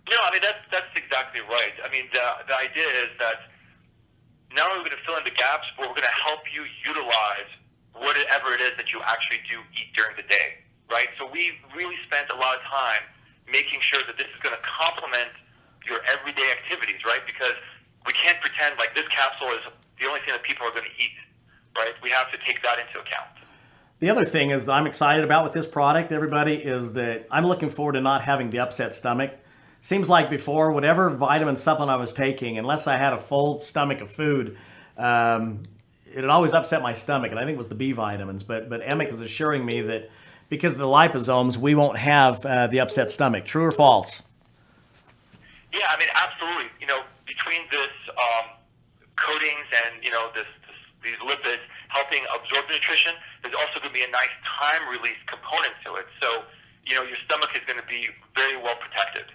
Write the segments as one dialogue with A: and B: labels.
A: No, I mean that's exactly right. I mean the idea is that not only are we going to fill in the gaps, but we're going to help you utilize whatever it is that you actually do eat during the day, right? So we really spent a lot of time making sure that this is going to complement your everyday activities, right? Because we can't pretend like this capsule is the only thing that people are going to eat, right? We have to take that into account.
B: The other thing is that I'm excited about with this product, everybody, is that I'm looking forward to not having the upset stomach. Seems like before, whatever vitamin supplement I was taking, unless I had a full stomach of food, it had always upset my stomach, and I think it was the B vitamins. But Emic is assuring me that because of the liposomes, we won't have the upset stomach. True or false?
A: Yeah, I mean, absolutely. You know, between this coatings and these lipids helping absorb nutrition, there's also going to be a nice time release component to it. So your stomach is going to be very well protected.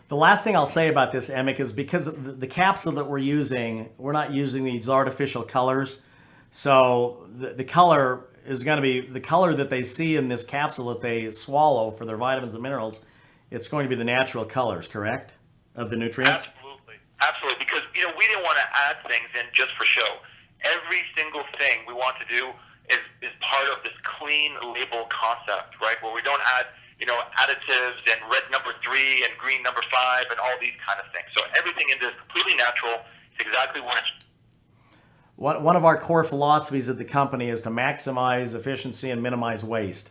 B: The last thing I'll say about this, Emic, is because the capsule that we're using, we're not using these artificial colors. So the color is going to be the color that they see in this capsule that they swallow for their vitamins and minerals. It's going to be the natural colors, correct, of the nutrients?
A: Absolutely. Absolutely. Because, we didn't want to add things in just for show. Every single thing we want to do is part of this clean label concept, right? Where we don't add additives and red number 3 and green number 5 and all these kind of things. So everything in this is completely natural. It's exactly what it's.
B: One of our core philosophies of the company is to maximize efficiency and minimize waste.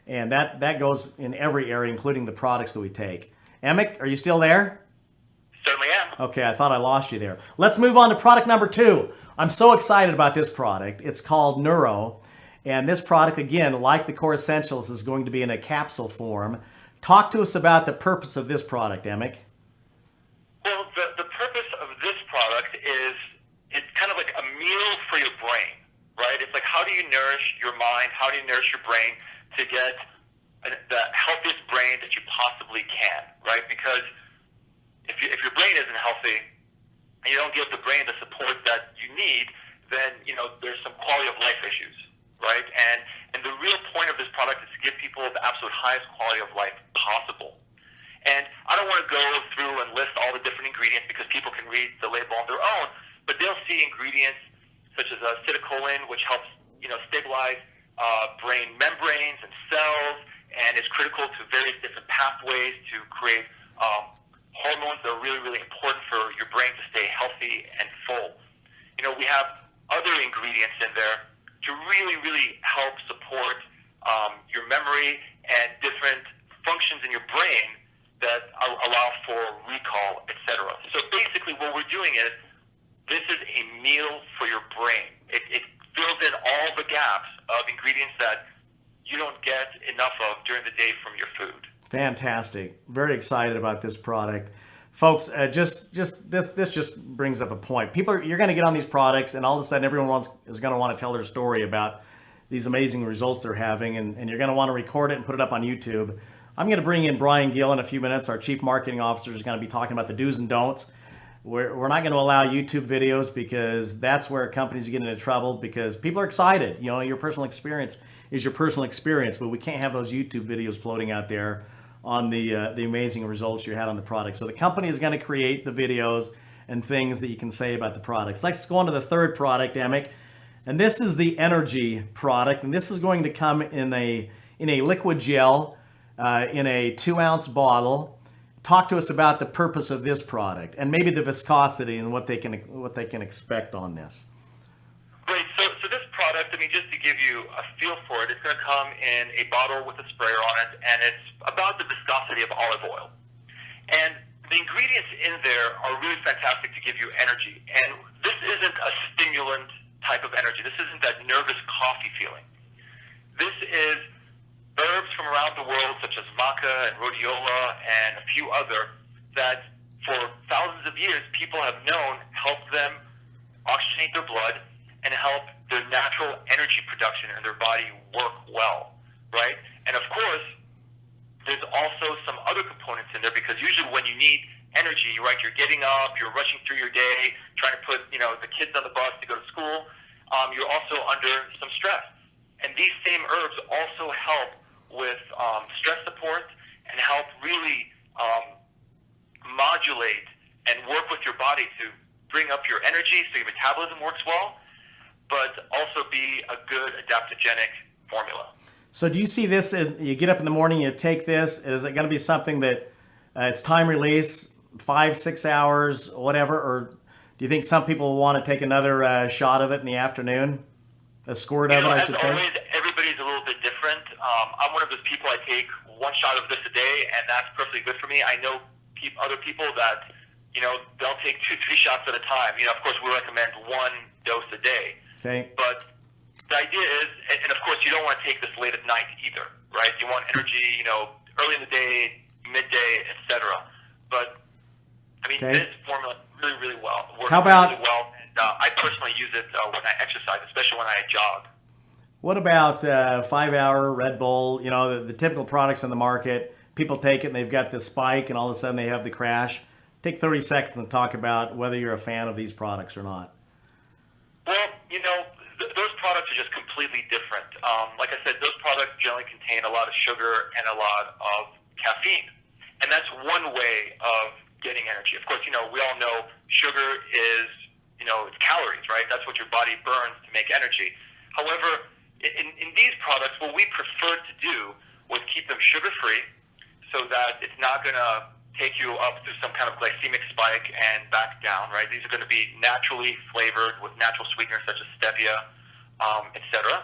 B: And that goes in every area, including the products that we take. Emic, are you still there?
A: Certainly am.
B: Okay, I thought I lost you there. Let's move on to product number 2. I'm so excited about this product. It's called Neuro. And this product, again, like the Core Essentials, is going to be in a capsule form. Talk to us about the purpose of this product, Emic.
A: Well, the purpose of this product is it's kind of like a meal for your brain, right? It's like, how do you nourish your mind? How do you nourish your brain to get the healthiest brain that you possibly can, right? Because if your brain isn't healthy and you don't give the brain the support that you need, then, there's some quality of life issues. Right? And the real point of this product is to give people the absolute highest quality of life possible. And I don't want to go through and list all the different ingredients because people can read the label on their own, but they'll see ingredients such as acetylcholine, which helps stabilize brain membranes and cells, and is critical to various different pathways to create hormones that are really, really important for your brain to stay healthy and full. We have other ingredients in there to really, really help support your memory and different functions in your brain that allow for recall, etc. So basically what we're doing is, this is a meal for your brain. It fills in all the gaps of ingredients that you don't get enough of during the day from your food.
B: Fantastic. Very excited about this product. Folks, this just brings up a point. You're going to get on these products, and all of a sudden, everyone is going to want to tell their story about these amazing results they're having, and you're going to want to record it and put it up on YouTube. I'm going to bring in Brian Gill in a few minutes. Our Chief Marketing Officer is going to be talking about the do's and don'ts. We're not going to allow YouTube videos because that's where companies get into trouble, because people are excited. Your personal experience is your personal experience, but we can't have those YouTube videos floating out there on the amazing results you had on the product. So the company is going to create the videos and things that you can say about the products. Let's go on to the third product, Emic. And this is the Energy product. And this is going to come in a liquid gel, in a 2-ounce bottle. Talk to us about the purpose of this product and maybe the viscosity and what they can expect on this.
A: Great. So this product, just to give you a feel for it, it's going to come in a bottle with a sprayer on it, and it's about the viscosity of olive oil. And the ingredients in there are really fantastic to give you energy. And this isn't a stimulant type of energy. This isn't that nervous coffee feeling. This is herbs from around the world, such as maca and rhodiola and a few other, that for thousands of years people have known help them oxygenate their blood and help their natural energy production in their body work well, right? And of course, there's also some other components in there, because usually when you need energy, right, you're getting up, you're rushing through your day, trying to put, the kids on the bus to go to school, you're also under some stress. And these same herbs also help with stress support and help really modulate and work with your body to bring up your energy so your metabolism works well, but also be a good adaptogenic formula.
B: So do you see this, you get up in the morning, you take this, is it going to be something that it's time release, 5-6 hours, whatever, or do you think some people will want to take another shot of it in the afternoon? A squirt of it, I should say?
A: Always, everybody's a little bit different. I'm one of those people, I take one shot of this a day, and that's perfectly good for me. I know other people that, they'll take 2-3 shots at a time. Of course, we recommend one dose a day.
B: Okay.
A: But the idea is, and of course, you don't want to take this late at night either, right? You want energy, early in the day, midday, etc. But I mean,
B: okay.
A: This formula really, really well works
B: How about,
A: really well, and I personally use it when I exercise, especially when I jog.
B: What about 5-hour Red Bull? The typical products on the market. People take it and they've got this spike, and all of a sudden they have the crash. Take 30 seconds and talk about whether you're a fan of these products or not.
A: Well, those products are just completely different. Like I said, those products generally contain a lot of sugar and a lot of caffeine. And that's one way of getting energy. Of course, we all know sugar is, it's calories, right? That's what your body burns to make energy. However, in these products, what we prefer to do was keep them sugar-free so that it's not going to take you up through some kind of glycemic spike and back down, right? These are going to be naturally flavored with natural sweeteners such as stevia, etc.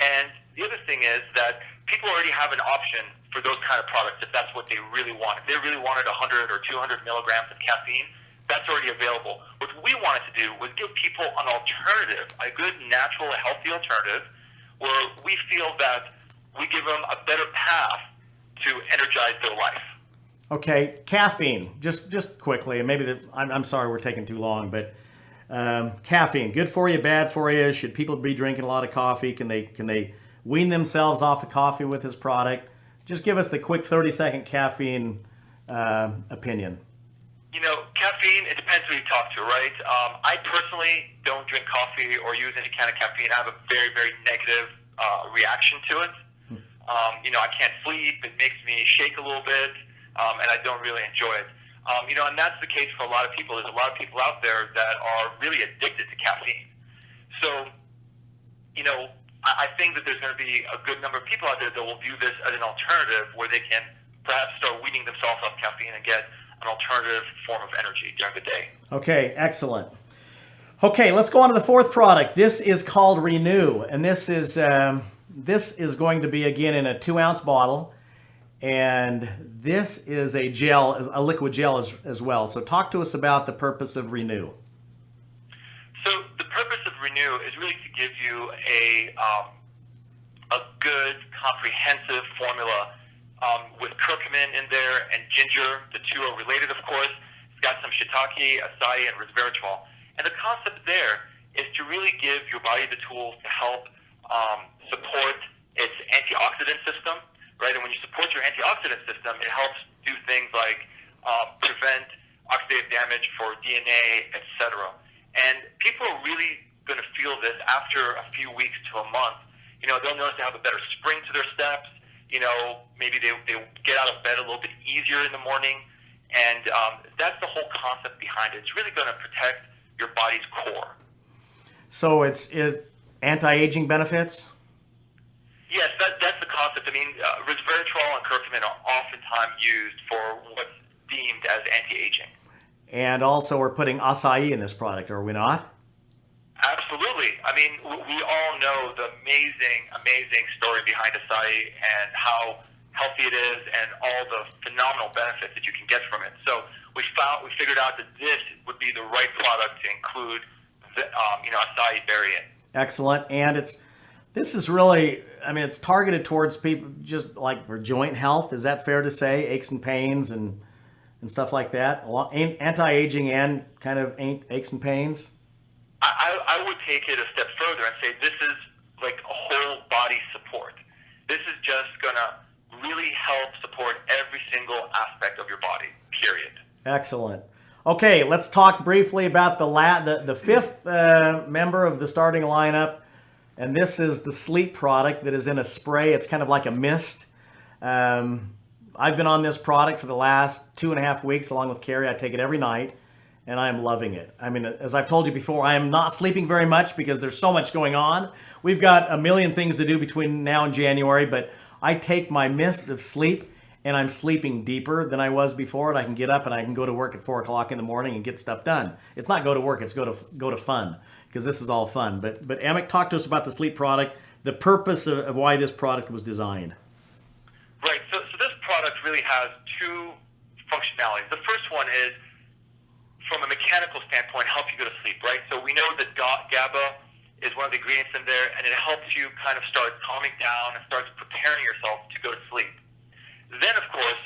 A: And the other thing is that people already have an option for those kind of products if that's what they really want. If they really wanted 100 or 200 milligrams of caffeine, that's already available. What we wanted to do was give people an alternative, a good, natural, healthy alternative, where we feel that we give them a better path to energize their life.
B: Okay, caffeine. Just quickly, and maybe I'm sorry we're taking too long, but caffeine, good for you, bad for you? Should people be drinking a lot of coffee? Can they wean themselves off the coffee with this product? Just give us the quick 30-second caffeine opinion.
A: Caffeine, it depends who you talk to, right? I personally don't drink coffee or use any kind of caffeine. I have a very, very negative reaction to it. I can't sleep. It makes me shake a little bit, and I don't really enjoy it. And that's the case for a lot of people. There's a lot of people out there that are really addicted to caffeine. So, I think that there's going to be a good number of people out there that will view this as an alternative where they can perhaps start weaning themselves off caffeine and get an alternative form of energy during the day.
B: Okay, excellent. Okay, let's go on to the fourth product. This is called Renew, and this is going to be, again, in a 2-ounce bottle, and this is a gel, a liquid gel as well. So talk to us about the purpose of Renew.
A: So the purpose of Renew is really to give you a good, comprehensive formula with curcumin in there and ginger. The two are related, of course. It's got some shiitake, acai, and resveratrol. And the concept there is to really give your body the tools to help support its antioxidant system, right? And when you support your antioxidant system, it helps do things like prevent oxidative damage for DNA, etc. And people are really going to feel this after a few weeks to a month. They'll notice they have a better spring to their steps. Maybe they get out of bed a little bit easier in the morning. And that's the whole concept behind it. It's really going to protect your body's core.
B: So it's anti-aging benefits?
A: Yes, that's the concept. I mean, resveratrol and curcumin are oftentimes used for what's deemed as anti-aging.
B: And also we're putting acai in this product, are we not?
A: Absolutely. I mean, we all know the amazing story behind acai and how healthy it is and all the phenomenal benefits that you can get from it. So we figured out that this would be the right product to include the, acai berry in.
B: Excellent. And this is really, it's targeted towards people just like for joint health. Is that fair to say? Aches and pains and stuff like that? Anti-aging and kind of aches and pains?
A: I would take it a step further and say this is like a whole body support. This is just going to really help support every single aspect of your body, period.
B: Excellent. Okay, let's talk briefly about the fifth member of the starting lineup. And this is the sleep product that is in a spray. It's kind of like a mist. I've been on this product for the last 2.5 weeks along with Carrie. I take it every night, and I am loving it. I mean, as I've told you before, I am not sleeping very much because there's so much going on. We've got a million things to do between now and January, but I take my mist of sleep, and I'm sleeping deeper than I was before, and I can get up and I can go to work at 4 o'clock in the morning and get stuff done. It's not go to work, it's go to fun, because this is all fun. But Amick, talk to us about the sleep product, the purpose of why this product was designed.
A: Right. So this product really has two functionalities. The first one is, from a mechanical standpoint, help you go to sleep, right? So we know that GABA is one of the ingredients in there, and it helps you kind of start calming down and starts preparing yourself to go to sleep. Then, of course,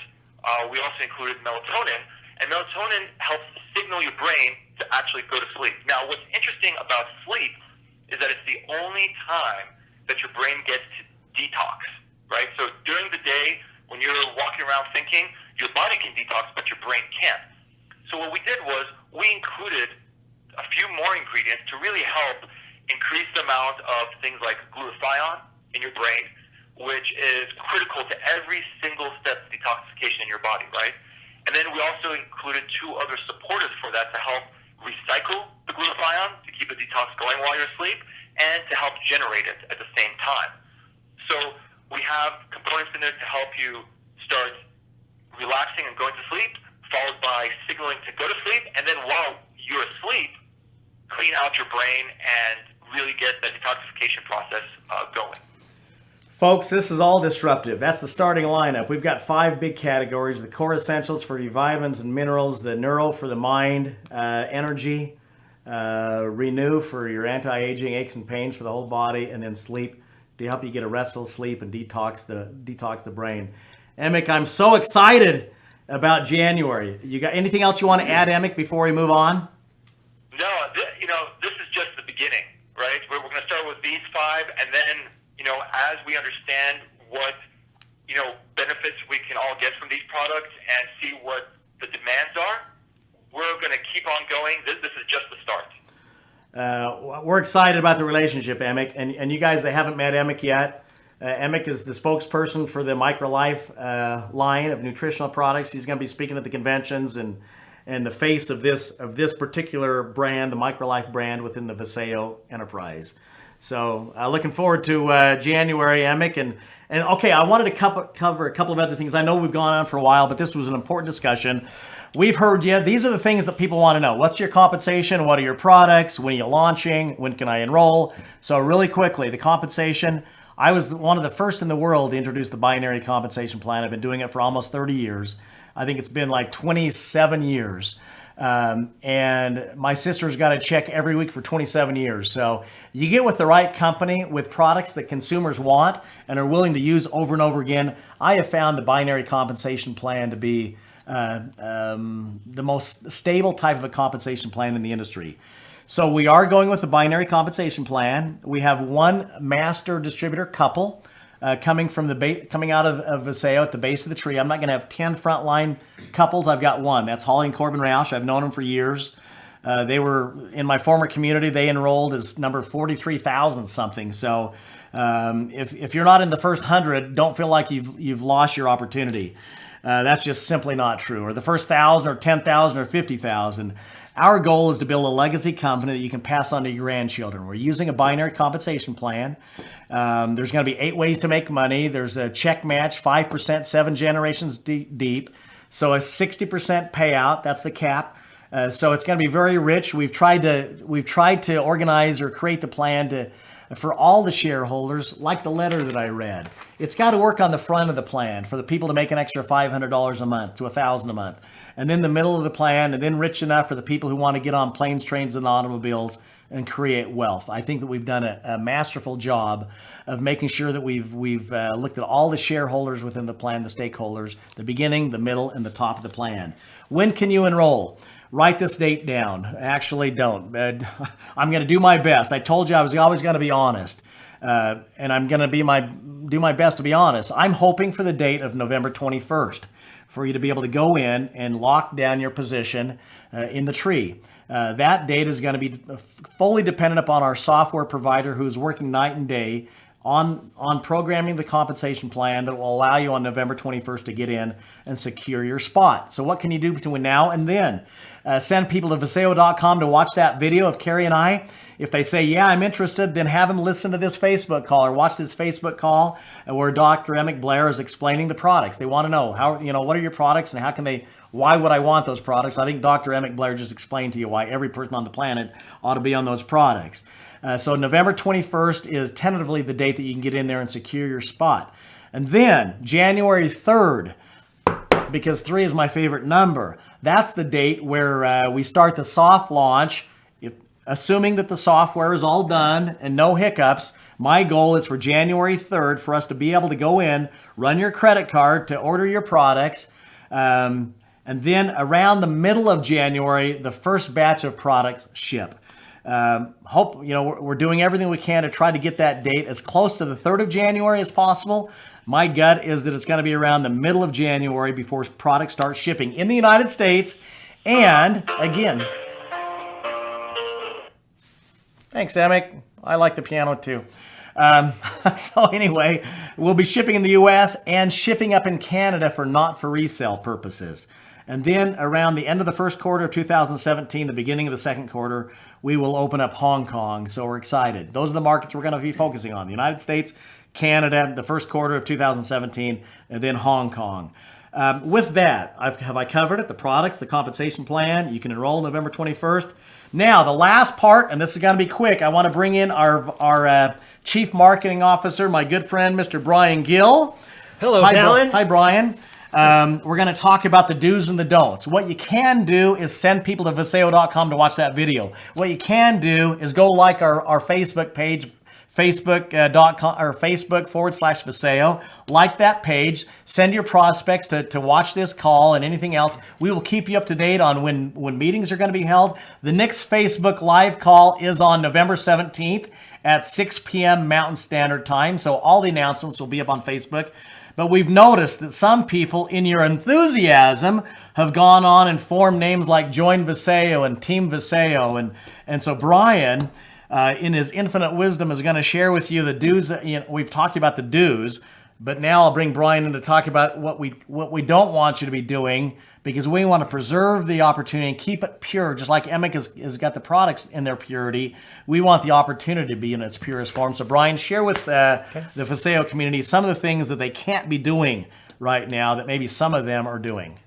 A: we also included melatonin, and melatonin helps signal your brain to actually go to sleep. Now, what's interesting about sleep is that it's the only time that your brain gets to detox, right? So during the day, when you're walking around thinking, your body can detox, but your brain can't. So what we did was we included a few more ingredients to really help increase the amount of things like glutathione in your brain, which is critical to every single step of detoxification in your body, right? And then we also included two other supporters for that to help recycle the glutathione, to keep the detox going while you're asleep, and to help generate it at the same time. So we have components in there to help you start relaxing and going to sleep, followed by signaling to go to sleep, and then while you're asleep, clean out your brain and really get the detoxification process going.
B: Folks, this is all disruptive. That's the starting lineup. We've got 5 big categories: the core essentials for your vitamins and minerals, the neuro for the mind, energy, renew for your anti-aging, aches and pains for the whole body, and then sleep to help you get a restful sleep and detox the brain. Amick, I'm so excited about January. You got anything else you want to add, Amick, before we move on?
A: No, this is just the beginning, right? We're going to start with these 5, and then, as we understand what, benefits we can all get from these products and see what the demands are, we're going to keep on going. This is just the start.
B: We're excited about the relationship, Amick, and you guys that haven't met Amick yet, Amick is the spokesperson for the MicroLife line of nutritional products. He's going to be speaking at the conventions and the face of this particular brand, the MicroLife brand within the Vasayo enterprise. So looking forward to January, Amick. And okay, I wanted to cover a couple of other things. I know we've gone on for a while, but this was an important discussion. We've heard you. These are the things that people want to know. What's your compensation? What are your products? When are you launching? When can I enroll? So really quickly, the compensation. I was one of the first in the world to introduce the binary compensation plan. I've been doing it for almost 30 years. I think it's been like 27 years. And my sister's got a check every week for 27 years. So you get with the right company with products that consumers want and are willing to use over and over again. I have found the binary compensation plan to be the most stable type of a compensation plan in the industry. So we are going with the binary compensation plan. We have one master distributor couple coming out of Vasayo at the base of the tree. I'm not going to have 10 frontline couples. I've got one. That's Holly and Corbin Roush. I've known them for years. They were in my former community. They enrolled as number 43,000 something. So if you're not in the first 100, don't feel like you've lost your opportunity. That's just simply not true. Or the first 1,000 or 10,000 or 50,000. Our goal is to build a legacy company that you can pass on to your grandchildren. We're using a binary compensation plan. There's going to be 8 ways to make money. There's a check match, 5%, 7 generations deep. So a 60% payout, that's the cap. So it's going to be very rich. We've tried to organize or create the plan for all the shareholders, like the letter that I read. It's got to work on the front of the plan for the people to make an extra $500 a month to $1,000 a month. And then the middle of the plan, and then rich enough for the people who want to get on planes, trains, and automobiles and create wealth. I think that we've done a masterful job of making sure that we've looked at all the shareholders within the plan, the stakeholders, the beginning, the middle, and the top of the plan. When can you enroll? Write this date down. Actually, don't. I'm going to do my best. I told you I was always going to be honest, and I'm going to do my best to be honest. I'm hoping for the date of November 21st for you to be able to go in and lock down your position in the tree. That date is going to be fully dependent upon our software provider, who's working night and day on programming the compensation plan that will allow you on November 21st to get in and secure your spot. So what can you do between now and then? Send people to Vasayo.com to watch that video of Carrie and I. If they say, yeah, I'm interested, then have them listen to this Facebook call or watch this Facebook call where Dr. Emmett Blair is explaining the products. They want to know what are your products and why would I want those products? I think Dr. Emmett Blair just explained to you why every person on the planet ought to be on those products. So November 21st is tentatively the date that you can get in there and secure your spot. And then January 3rd, because 3 is my favorite number, that's the date where we start the soft launch. Assuming that the software is all done and no hiccups, my goal is for January 3rd for us to be able to go in, run your credit card to order your products, and then around the middle of January, the first batch of products ship. We're doing everything we can to try to get that date as close to the 3rd of January as possible. My gut is that it's going to be around the middle of January before products start shipping in the United States. And again, thanks, Emic. I like the piano too. So anyway, we'll be shipping in the US and shipping up in Canada not for resale purposes. And then around the end of the first quarter of 2017, the beginning of the second quarter, we will open up Hong Kong. So we're excited. Those are the markets we're going to be focusing on. The United States, Canada, the first quarter of 2017, and then Hong Kong. With that, have I covered it? The products, the compensation plan. You can enroll November 21st. Now, the last part, and this is going to be quick, I want to bring in our Chief Marketing Officer, my good friend, Mr. Brian Gill.
C: Hello, Dallin.
B: Hi, Brian. We're going to talk about the do's and the don'ts. What you can do is send people to Vasayo.com to watch that video. What you can do is go like our Facebook page, Facebook.com or Facebook/Vasayo. Like that page. Send your prospects to watch this call and anything else. We will keep you up to date on when meetings are going to be held. The next Facebook live call is on November 17th at 6 p.m. Mountain Standard Time. So all the announcements will be up on Facebook. But we've noticed that some people, in your enthusiasm, have gone on and formed names like Join Vasayo and Team Vasayo. And so Brian, in his infinite wisdom, is going to share with you the do's. We've talked about the do's, but now I'll bring Brian in to talk about what we don't want you to be doing, because we want to preserve the opportunity and keep it pure. Just like Emic has got the products in their purity, we want the opportunity to be in its purest form. So Brian, share with the Vasayo community some of the things that they can't be doing right now that maybe some of them are doing.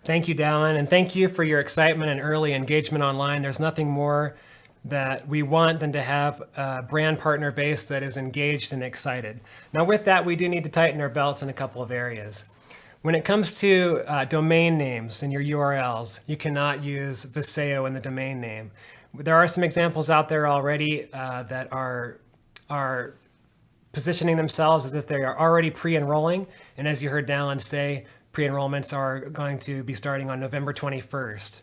C: Thank you, Dallin, and thank you for your excitement and early engagement online. There's nothing more that we want than to have a brand partner base that is engaged and excited. Now with that, we do need to tighten our belts in a couple of areas. When it comes to domain names and your URLs, you cannot use Vasayo in the domain name. There are some examples out there already that are positioning themselves as if they are already pre-enrolling. And as you heard Dallin say, pre-enrollments are going to be starting on November 21st.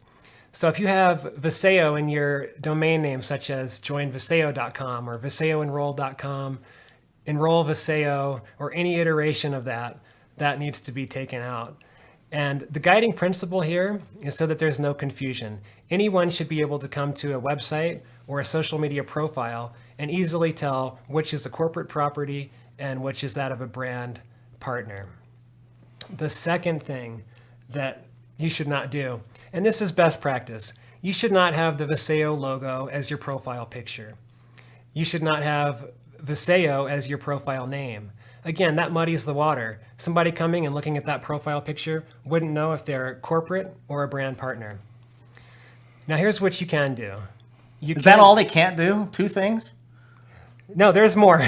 C: So if you have Vasayo in your domain name, such as joinvasayo.com or vasayoenroll.com, enroll Vasayo, or any iteration of that needs to be taken out. And the guiding principle here is so that there's no confusion. Anyone should be able to come to a website or a social media profile and easily tell which is a corporate property and which is that of a brand partner. The second thing that you should not do, and this is best practice, you should not have the Vasayo logo as your profile picture. You should not have Vasayo as your profile name. Again, that muddies the water. Somebody coming and looking at that profile picture wouldn't know if they're corporate or a brand partner. Now here's what you can do.
B: Is that all they can't do? 2 things?
C: No, there's more.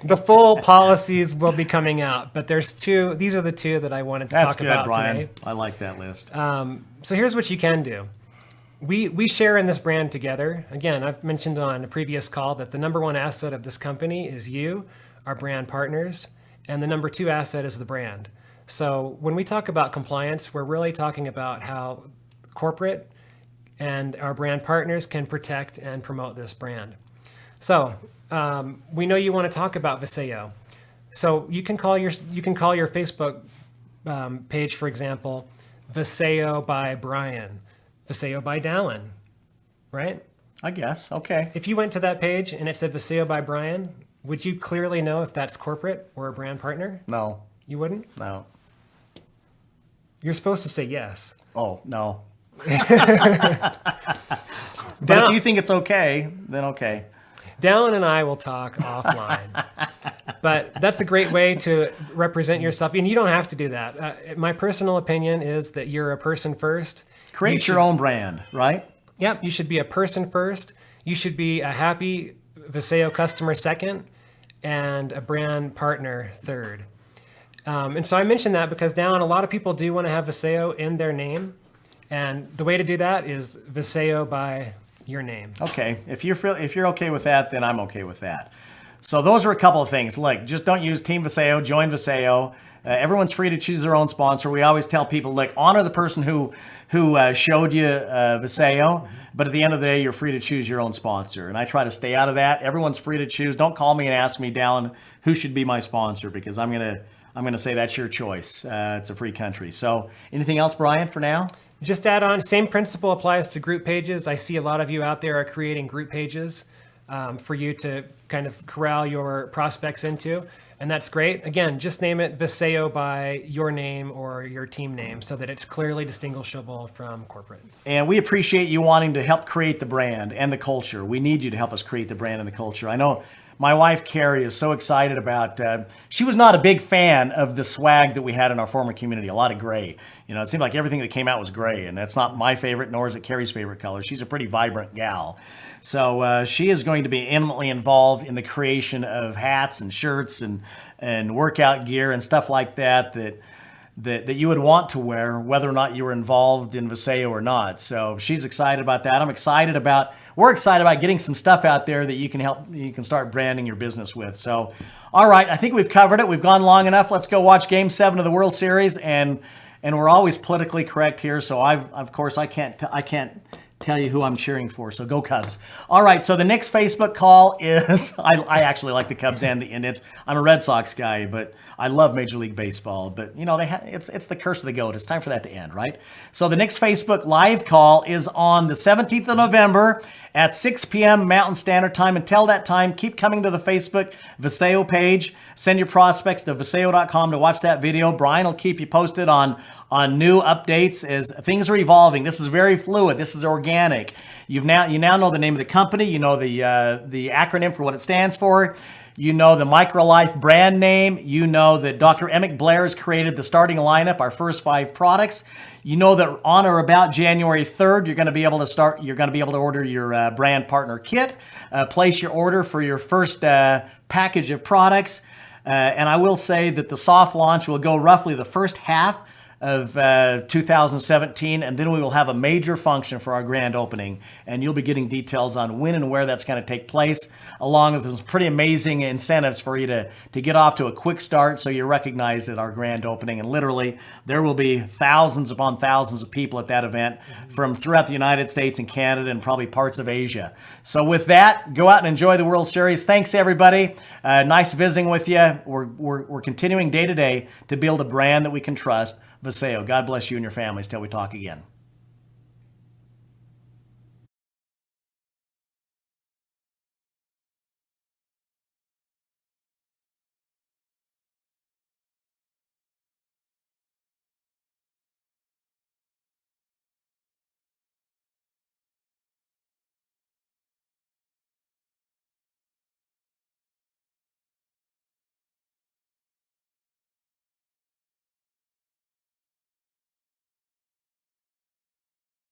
C: The full policies will be coming out, but there's 2. These are the 2 that I wanted to talk about
B: Brian.
C: today.
B: I like that list.
C: So here's what you can do. We share in this brand together. Again, I've mentioned on a previous call that the number 1 asset of this company is you, our brand partners, and the number 2 asset is the brand. So when we talk about compliance, we're really talking about how corporate and our brand partners can protect and promote this brand. So we know you want to talk about Vasayo. So you can call your Facebook page, for example, Vasayo by Brian, Vasayo by Dallin, right?
B: I guess. Okay.
C: If you went to that page and it said Vasayo by Brian, would you clearly know if that's corporate or a brand partner?
B: No,
C: You wouldn't?
B: no.
C: You're supposed to say yes.
B: Oh, no. But
C: Down-
B: if you think it's okay, then okay.
C: Dallin and I will talk offline. But that's a great way to represent yourself. And you don't have to do that. My personal opinion is that you're a person first.
B: Create your own brand, right?
C: Yep, you should be a person first. You should be a happy Vasayo customer second and a brand partner third. And so I mentioned that because now a lot of people do want to have Vasayo in their name. And the way to do that is Vasayo by your name.
B: Okay, if you're okay with that, then I'm okay with that. So those are a couple of things. Look, just don't use Team Vasayo, join Vasayo. Everyone's free to choose their own sponsor. We always tell people, like, honor the person who showed you Vasayo, but at the end of the day, you're free to choose your own sponsor. And I try to stay out of that. Everyone's free to choose. Don't call me and ask me, Dallin, who should be my sponsor, because I'm gonna say that's your choice. It's a free country. So anything else, Brian, for now?
C: Just add on, same principle applies to group pages. I see a lot of you out there are creating group pages for you to kind of corral your prospects into. And that's great. Again, just name it Vasayo by your name or your team name so that it's clearly distinguishable from corporate.
B: And we appreciate you wanting to help create the brand and the culture. We need you to help us create the brand and the culture. I know my wife, Carrie, is so excited about, she was not a big fan of the swag that we had in our former community, a lot of gray. You know, it seemed like everything that came out was gray, and that's not my favorite, nor is it Carrie's favorite color. She's a pretty vibrant gal. So she is going to be intimately involved in the creation of hats and shirts and workout gear and stuff like that you would want to wear, whether or not you were involved in Vasayo or not. So she's excited about that. We're excited about getting some stuff out there that you can start branding your business with. So, all right, I think we've covered it. We've gone long enough. Let's go watch Game 7 of the World Series, and we're always politically correct here. So of course I can't tell you who I'm cheering for. So go Cubs. All right. So the next Facebook call is, I actually like the Cubs and the Indians. I'm a Red Sox guy, but I love Major League Baseball. But you know, it's the curse of the GOAT. It's time for that to end, right? So the next Facebook live call is on the 17th of November at 6 p.m. Mountain Standard Time. Until that time, keep coming to the Facebook Vasayo page. Send your prospects to vasayo.com to watch that video. Brian will keep you posted on new updates as things are evolving. This is very fluid. This is organic. You now know the name of the company. You know the acronym for what it stands for. You know the MicroLife brand name. You know that Dr. Emmett Blair has created the starting lineup, our first 5 products. You know that on or about January 3rd, you're going to be able to order your brand partner kit, place your order for your first package of products. And I will say that the soft launch will go roughly the first half of 2017, and then we will have a major function for our grand opening, and you'll be getting details on when and where that's going to take place, along with some pretty amazing incentives for you to get off to a quick start so you recognize at our grand opening. And literally, there will be thousands upon thousands of people at that event from throughout the United States and Canada and probably parts of Asia. So with that, go out and enjoy the World Series. Thanks, everybody. Nice visiting with you. We're continuing day to day to build a brand that we can trust. Vasayo. God bless you and your families till we talk again.